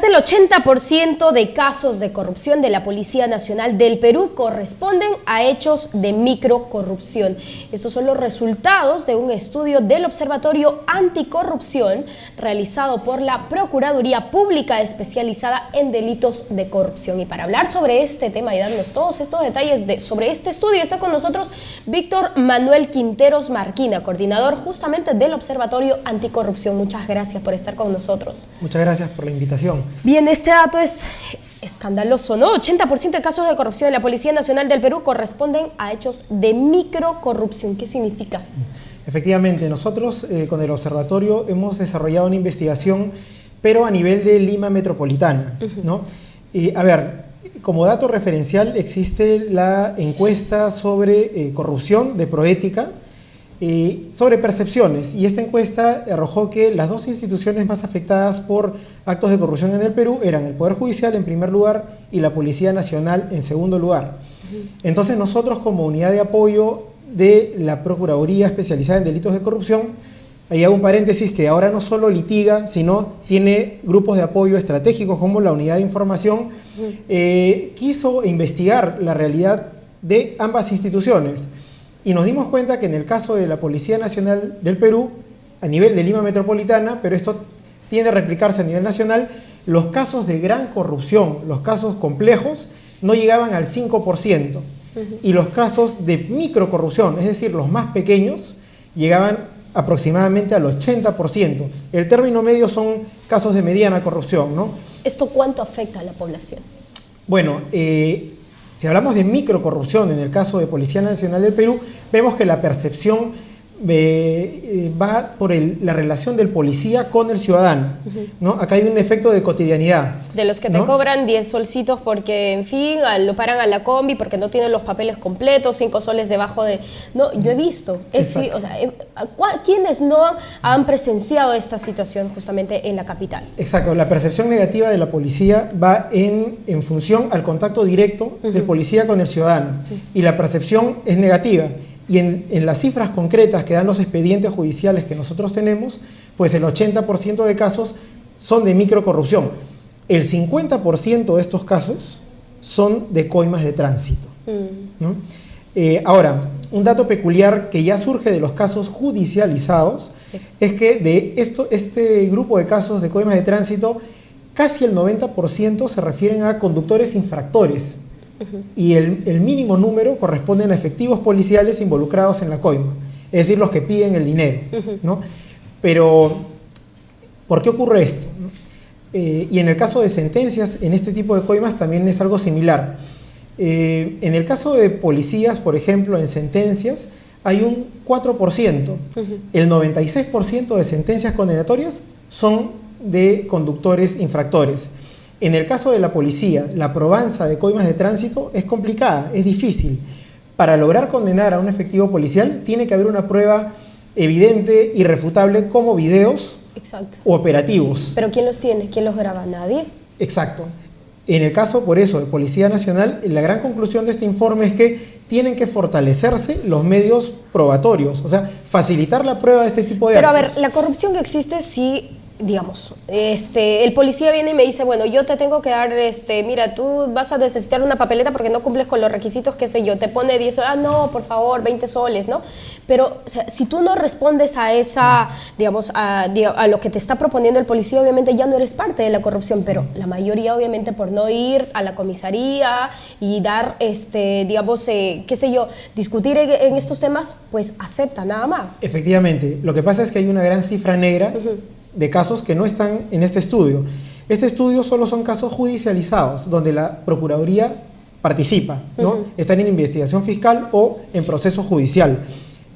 del 80% de casos de corrupción de la Policía Nacional del Perú corresponden a hechos de microcorrupción. Estos son los resultados de un estudio del Observatorio Anticorrupción realizado por la Procuraduría Pública especializada en delitos de corrupción. Y para hablar sobre este tema y darnos todos estos detalles sobre este estudio, está con nosotros Víctor Manuel Quinteros Marquina, coordinador justamente del Observatorio Anticorrupción. Muchas gracias por estar con nosotros. Muchas gracias por la invitación. Bien, este dato es escandaloso, ¿no? 80% de casos de corrupción en la Policía Nacional del Perú corresponden a hechos de microcorrupción. ¿Qué significa? Efectivamente, nosotros con el observatorio hemos desarrollado una investigación, pero a nivel de Lima metropolitana, ¿no? A ver, como dato referencial existe la encuesta sobre corrupción de Proética, sobre percepciones, y esta encuesta arrojó que las dos instituciones más afectadas por actos de corrupción en el Perú eran el Poder Judicial en primer lugar y la Policía Nacional en segundo lugar. Entonces nosotros, como unidad de apoyo de la Procuraduría especializada en delitos de corrupción, ahí hago un paréntesis, que ahora no solo litiga, sino tiene grupos de apoyo estratégicos como la unidad de información, quiso investigar la realidad de ambas instituciones. Y nos dimos cuenta que en el caso de la Policía Nacional del Perú, a nivel de Lima metropolitana, pero esto tiende a replicarse a nivel nacional, los casos de gran corrupción, los casos complejos, no llegaban al 5%. Y los casos de microcorrupción, es decir, los más pequeños, llegaban aproximadamente al 80%. El término medio son casos de mediana corrupción, ¿no? ¿Esto cuánto afecta a la población? Bueno, si hablamos de microcorrupción en el caso de Policía Nacional del Perú, vemos que la percepción va por la relación del policía con el ciudadano, ¿no? Acá hay un efecto de cotidianidad. De los que te cobran 10 solcitos porque, en fin, lo paran a la combi porque no tienen los papeles completos, 5 soles debajo de... No, yo he visto. O sea, ¿quiénes no han presenciado esta situación justamente en la capital? Exacto. La percepción negativa de la policía va en función al contacto directo del policía con el ciudadano. Y la percepción es negativa. Y en las cifras concretas que dan los expedientes judiciales que nosotros tenemos, pues el 80% de casos son de microcorrupción. El 50% de estos casos son de coimas de tránsito, ¿no? Ahora, un dato peculiar que ya surge de los casos judicializados es que de este grupo de casos de coimas de tránsito, casi el 90% se refieren a conductores infractores. Y el mínimo número corresponden a efectivos policiales involucrados en la coima, es decir, los que piden el dinero, ¿no? Pero, ¿por qué ocurre esto? Y en el caso de sentencias, en este tipo de coimas también es algo similar. En el caso de policías, por ejemplo, en sentencias hay un 4%. El 96% de sentencias condenatorias son de conductores infractores. En el caso de la policía, la probanza de coimas de tránsito es complicada, es difícil. Para lograr condenar a un efectivo policial tiene que haber una prueba evidente, irrefutable, como videos o operativos. ¿Pero quién los tiene? ¿Quién los graba? ¿Nadie? Exacto. En el caso, por eso, de Policía Nacional, la gran conclusión de este informe es que tienen que fortalecerse los medios probatorios, o sea, facilitar la prueba de este tipo de actos. Pero a ver, la corrupción que existe sí... Digamos, el policía viene y me dice, bueno, yo te tengo que dar, mira, tú vas a necesitar una papeleta porque no cumples con los requisitos, qué sé yo, te pone 10 soles, no, por favor, 20 soles, ¿no? Pero, o sea, si tú no respondes a esa, digamos, a lo que te está proponiendo el policía, obviamente ya no eres parte de la corrupción, pero la mayoría, obviamente, por no ir a la comisaría y dar, digamos, qué sé yo, discutir en estos temas, pues acepta nada más. Efectivamente, lo que pasa es que hay una gran cifra negra de casos que no están en este estudio. Este estudio solo son casos judicializados, donde la Procuraduría participa, ¿no? Están en investigación fiscal o en proceso judicial.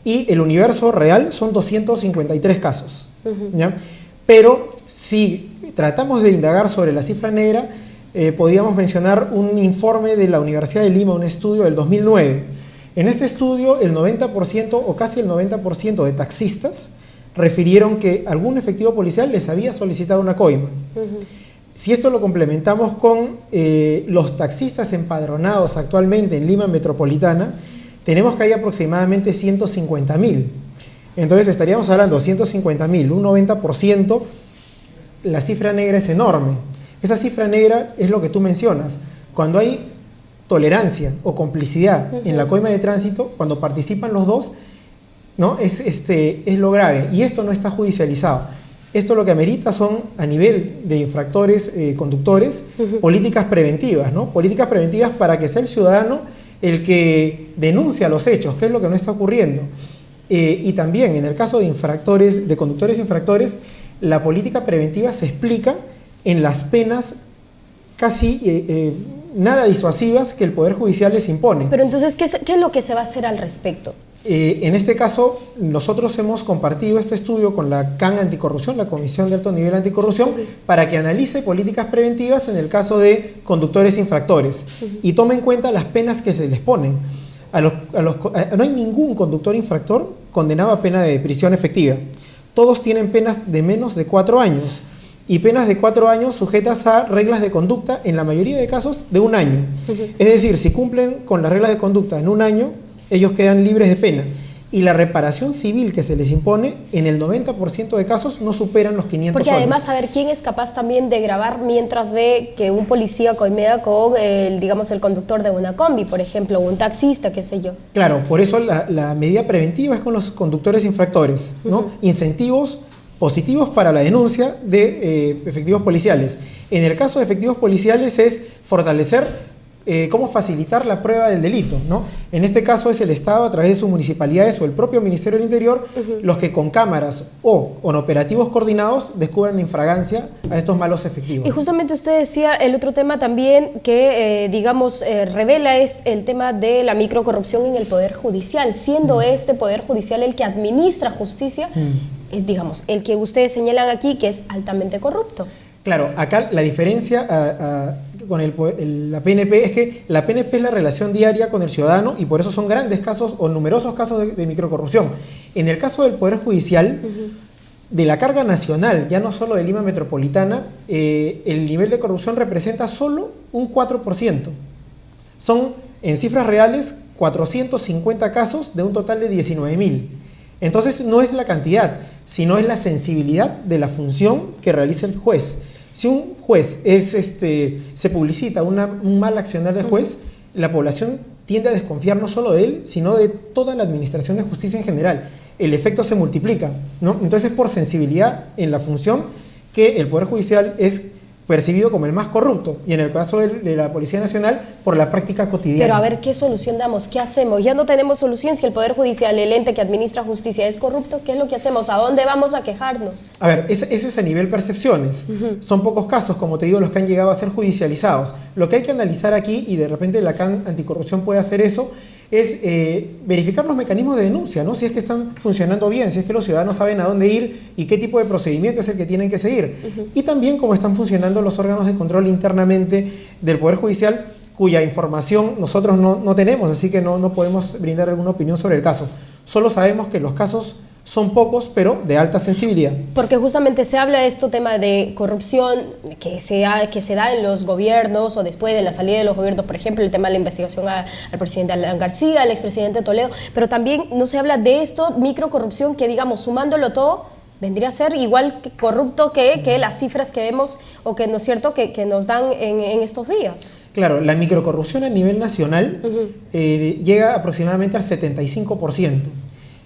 Y el universo real son 253 casos, ¿ya? Pero si tratamos de indagar sobre la cifra negra, podríamos mencionar un informe de la Universidad de Lima, un estudio del 2009. En este estudio, el 90% o casi el 90% de taxistas refirieron que algún efectivo policial les había solicitado una coima. Si esto lo complementamos con los taxistas empadronados actualmente en Lima metropolitana, tenemos que hay aproximadamente 150.000. Entonces estaríamos hablando de 150.000, un 90%, la cifra negra es enorme. Esa cifra negra es lo que tú mencionas. Cuando hay tolerancia o complicidad en la coima de tránsito, cuando participan los dos, ¿no? Es lo grave, y esto no está judicializado. Esto lo que amerita son, a nivel de infractores, conductores, políticas preventivas, ¿no? Políticas preventivas para que sea el ciudadano el que denuncia los hechos, que es lo que no está ocurriendo. Y también en el caso de infractores, de conductores infractores, la política preventiva se explica en las penas casi nada disuasivas que el Poder Judicial les impone. Pero entonces, ¿qué es lo que se va a hacer al respecto? En este caso, nosotros hemos compartido este estudio con la CAN Anticorrupción, la Comisión de Alto Nivel Anticorrupción, para que analice políticas preventivas en el caso de conductores infractores y tome en cuenta las penas que se les ponen. No hay ningún conductor infractor condenado a pena de prisión efectiva. Todos tienen penas de menos de 4 años y penas de 4 años sujetas a reglas de conducta, en la mayoría de casos de 1 año. Es decir, si cumplen con las reglas de conducta en 1 año, ellos quedan libres de pena. Y la reparación civil que se les impone, en el 90% de casos, no superan los 500 Porque soles. además, a ver, ¿quién es capaz también de grabar mientras ve que un policía coimea con el conductor de una combi, por ejemplo, o un taxista, qué sé yo? Claro, por eso la medida preventiva es con los conductores infractores, ¿no? Incentivos positivos para la denuncia de efectivos policiales. En el caso de efectivos policiales es fortalecer cómo facilitar la prueba del delito, ¿no? En este caso es el Estado, a través de sus municipalidades o el propio Ministerio del Interior, los que con cámaras o con operativos coordinados descubran en fragancia a estos malos efectivos. Y justamente usted decía, el otro tema también que, revela es el tema de la microcorrupción en el Poder Judicial, siendo este Poder Judicial el que administra justicia, es, digamos, el que ustedes señalan aquí que es altamente corrupto. Claro, acá la diferencia con la PNP es que la PNP es la relación diaria con el ciudadano y por eso son grandes casos o numerosos casos de microcorrupción. En el caso del Poder Judicial, de la carga nacional, ya no solo de Lima Metropolitana, el nivel de corrupción representa solo un 4%. Son, en cifras reales, 450 casos de un total de 19.000. Entonces no es la cantidad, sino es la sensibilidad de la función que realiza el juez. Si un juez se publicita un mal accionar de juez, la población tiende a desconfiar no solo de él, sino de toda la administración de justicia en general. El efecto se multiplica, ¿no? Entonces, por sensibilidad en la función que el Poder Judicial es percibido como el más corrupto, y en el caso de la Policía Nacional, por la práctica cotidiana. Pero a ver, ¿qué solución damos? ¿Qué hacemos? Ya no tenemos solución si el Poder Judicial, el ente que administra justicia, es corrupto. ¿Qué es lo que hacemos? ¿A dónde vamos a quejarnos? A ver, eso es a nivel percepciones. Son pocos casos, como te digo, los que han llegado a ser judicializados. Lo que hay que analizar aquí, y de repente la CAN Anticorrupción puede hacer eso, es verificar los mecanismos de denuncia, ¿no? Si es que están funcionando bien, si es que los ciudadanos saben a dónde ir y qué tipo de procedimiento es el que tienen que seguir. Y también cómo están funcionando los órganos de control internamente del Poder Judicial, cuya información nosotros no tenemos, así que no podemos brindar alguna opinión sobre el caso. Solo sabemos que los casos son pocos, pero de alta sensibilidad. Porque justamente se habla de este tema de corrupción que se da en los gobiernos o después de la salida de los gobiernos, por ejemplo, el tema de la investigación al presidente Alan García, al expresidente Toledo, pero también no se habla de esto, microcorrupción, que digamos, sumándolo todo, vendría a ser igual que corrupto que las cifras que vemos o que, ¿no es cierto?, que nos dan en estos días. Claro, la microcorrupción a nivel nacional llega aproximadamente al 75%.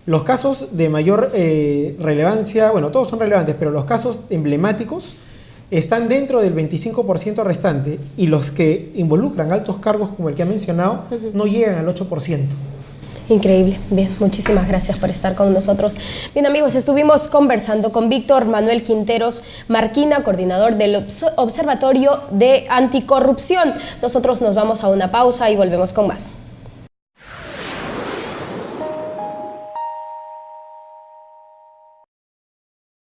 Los casos de mayor relevancia, bueno, todos son relevantes, pero los casos emblemáticos están dentro del 25% restante, y los que involucran altos cargos como el que ha mencionado no llegan al 8%. Increíble. Bien, muchísimas gracias por estar con nosotros. Bien, amigos, estuvimos conversando con Víctor Manuel Quinteros Marquina, coordinador del Observatorio de Anticorrupción. Nosotros nos vamos a una pausa y volvemos con más.